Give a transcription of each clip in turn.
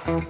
Hello，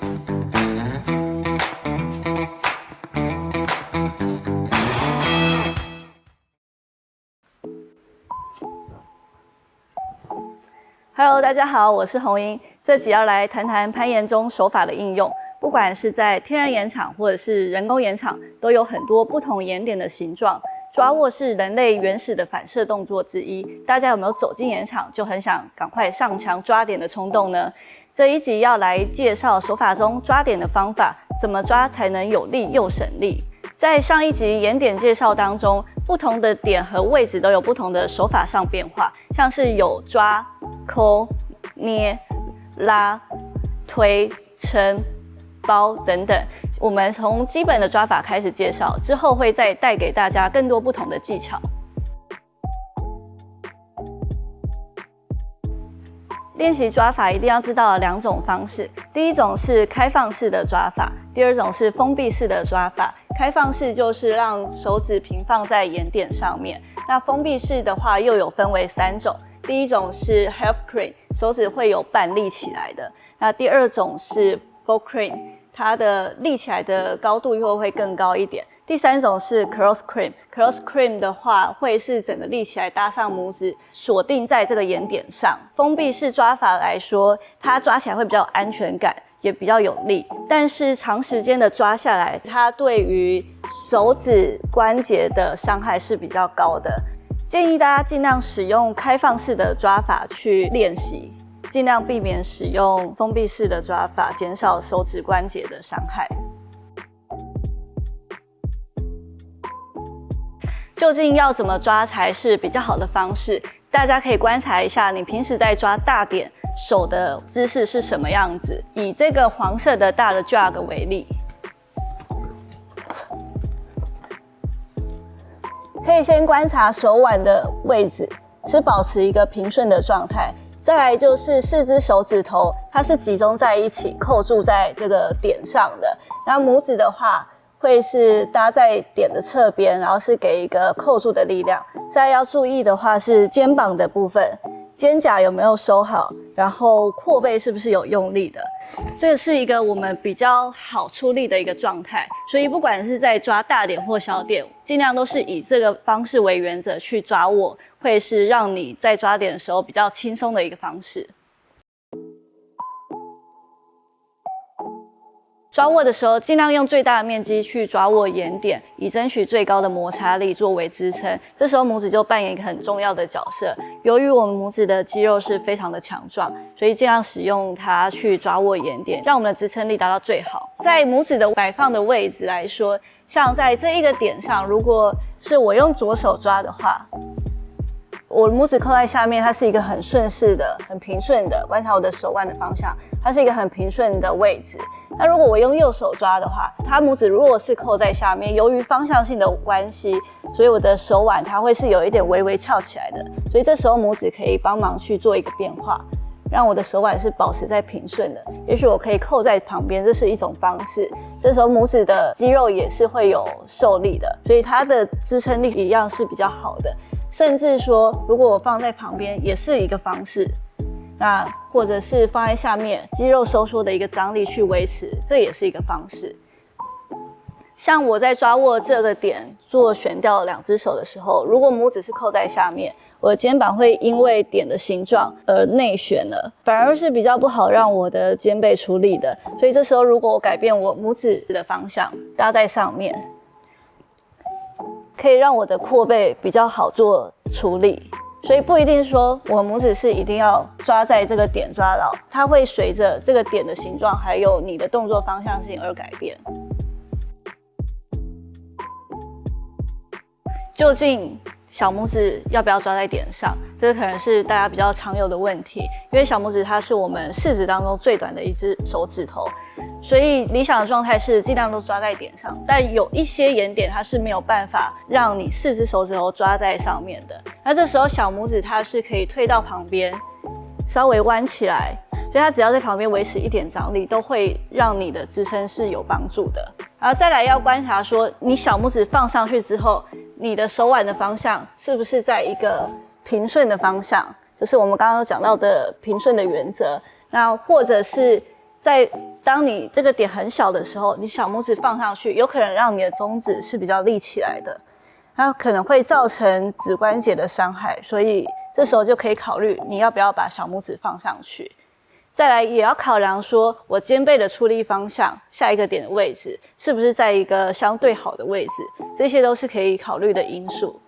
大家好，我是洪英。这集要来谈谈攀岩中手法的应用。不管是在天然岩场或者是人工岩场，都有很多不同岩点的形状。抓握是人类原始的反射动作之一。大家有没有走进岩场就很想赶快上墙抓点的冲动呢？这一集要来介绍手法中抓点的方法，怎么抓才能有力又省力。在上一集岩点介绍当中，不同的点和位置都有不同的手法上变化，像是有抓、抠、捏、拉、推、撑、包等等。我们从基本的抓法开始介绍，之后会再带给大家更多不同的技巧。练习抓法一定要知道的两种方式，第一种是开放式的抓法，第二种是封闭式的抓法。开放式就是让手指平放在岩点上面，那封闭式的话又有分为3种，第一种是 half crane， 手指会有半立起来的，那第二种是 full crane， 它的立起来的高度又会更高一点。第3种是 cross crane， cross crane 的话会是整个立起来搭上拇指，锁定在这个岩点上。封闭式抓法来说，它抓起来会比较有安全感，也比较有力，但是长时间的抓下来，它对于手指关节的伤害是比较高的。建议大家尽量使用开放式的抓法去练习，尽量避免使用封闭式的抓法，减少手指关节的伤害。究竟要怎么抓才是比较好的方式？大家可以观察一下你平时在抓大点手的姿势是什么样子。以这个黄色的大的 jug 为例，可以先观察手腕的位置是保持一个平顺的状态。再来就是4只手指头，它是集中在一起扣住在这个点上的。那拇指的话，会是搭在点的侧边，然后是给一个扣住的力量。再来要注意的话是肩膀的部分，肩胛有没有收好，然后阔背是不是有用力的。这是一个我们比较好出力的一个状态，所以不管是在抓大点或小点，尽量都是以这个方式为原则去抓握，会是让你在抓点的时候比较轻松的一个方式。抓握的时候，尽量用最大的面积去抓握岩点，以争取最高的摩擦力作为支撑。这时候拇指就扮演一个很重要的角色。由于我们拇指的肌肉是非常的强壮，所以尽量使用它去抓握岩点，让我们的支撑力达到最好。在拇指的摆放的位置来说，像在这一个点上，如果是我用左手抓的话，我的拇指扣在下面，它是一个很顺势的、很平顺的。观察我的手腕的方向，它是一个很平顺的位置。那如果我用右手抓的话，它拇指如果是扣在下面，由于方向性的关系，所以我的手腕它会是有一点微微翘起来的。所以这时候拇指可以帮忙去做一个变化，让我的手腕是保持在平顺的。也许我可以扣在旁边，这是一种方式。这时候拇指的肌肉也是会有受力的，所以它的支撑力一样是比较好的。甚至说，如果我放在旁边，也是一个方式。那或者是放在下面，肌肉收缩的一个张力去维持，这也是一个方式。像我在抓握这个点做悬吊2只手的时候，如果拇指是扣在下面，我的肩膀会因为点的形状而内旋了，反而是比较不好让我的肩背出力的。所以这时候如果我改变我拇指的方向，搭在上面，可以让我的阔背比较好做处理。所以不一定说我拇指是一定要抓在这个点抓牢，它会随着这个点的形状还有你的动作方向性而改变。究竟小拇指要不要抓在点上？这个可能是大家比较常有的问题，因为小拇指它是我们4指当中最短的一只手指头，所以理想的状态是尽量都抓在点上。但有一些岩点它是没有办法让你4只手指头抓在上面的，那这时候小拇指它是可以推到旁边，稍微弯起来，所以它只要在旁边维持一点张力，都会让你的支撑是有帮助的。然后再来要观察说，你小拇指放上去之后，你的手腕的方向是不是在一个平顺的方向，就是我们刚刚有讲到的平顺的原则。那或者是在当你这个点很小的时候，你小拇指放上去，有可能让你的中指是比较立起来的，它可能会造成指关节的伤害，所以这时候就可以考虑你要不要把小拇指放上去。再来也要考量说，我肩背的出力方向，下一个点的位置是不是在一个相对好的位置，这些都是可以考虑的因素。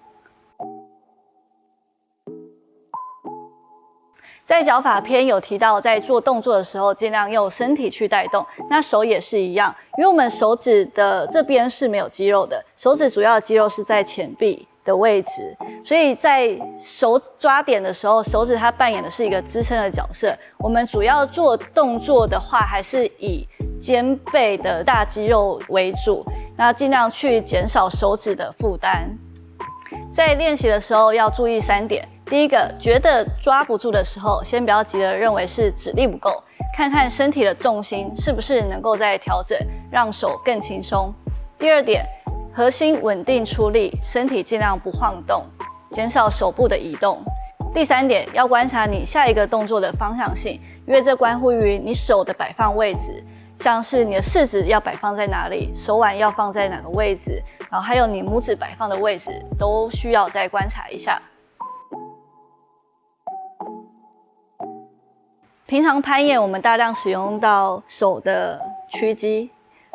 在脚法篇有提到，在做动作的时候，尽量用身体去带动。那手也是一样，因为我们手指的这边是没有肌肉的，手指主要的肌肉是在前臂的位置，所以在手抓点的时候，手指它扮演的是一个支撑的角色。我们主要做动作的话，还是以肩背的大肌肉为主，那尽量去减少手指的负担。在练习的时候要注意3点。第一个，觉得抓不住的时候，先不要急着认为是指力不够，看看身体的重心是不是能够再调整，让手更轻松。第二点，核心稳定出力，身体尽量不晃动，减少手部的移动。第3点，要观察你下一个动作的方向性，因为这关乎于你手的摆放位置，像是你的食指要摆放在哪里，手腕要放在哪个位置，然后还有你拇指摆放的位置，都需要再观察一下。平常攀岩，我们大量使用到手的屈肌，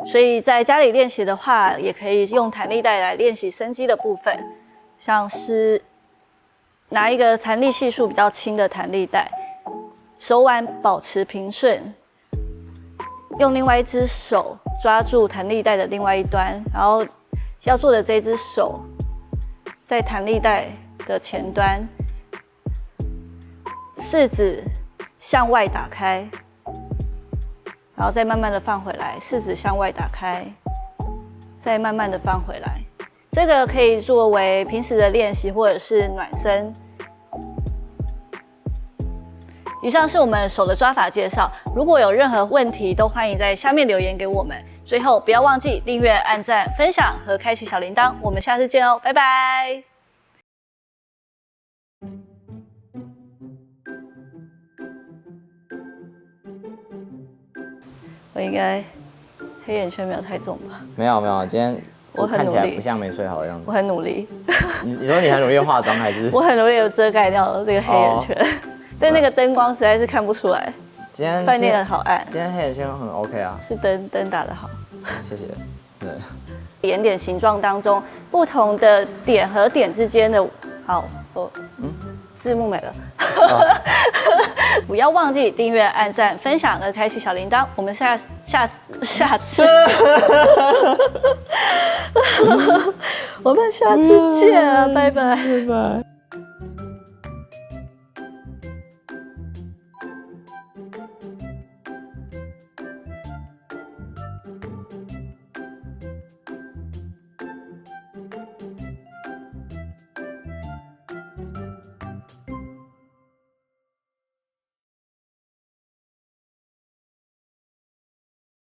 所以在家里练习的话，也可以用弹力带来练习伸肌的部分，像是拿一个弹力系数比较轻的弹力带，手腕保持平顺，用另外一只手抓住弹力带的另外一端，然后要做的这只手在弹力带的前端，食指向外打开，然后再慢慢的放回来，食指向外打开，再慢慢的放回来。这个可以作为平时的练习或者是暖身。以上是我们手的抓法介绍，如果有任何问题，都欢迎在下面留言给我们。最后不要忘记订阅、按赞、分享和开启小铃铛，我们下次见哦，拜拜。我应该黑眼圈没有太重吧？没有，今天我很看努力，起来不像没睡好的样子。我很努力。你说你很努力化妆还是？我很努力的遮盖掉这个黑眼圈，但那个灯光实在是看不出来。今天饭店好暗。今天黑眼圈很 OK 啊。是灯打得好。谢谢。对。眼点形状当中不同的点和点之间的，字幕没了。不要忘记订阅、按赞、分享和开启小铃铛。我们下次，我们下次见啊，拜拜。拜拜。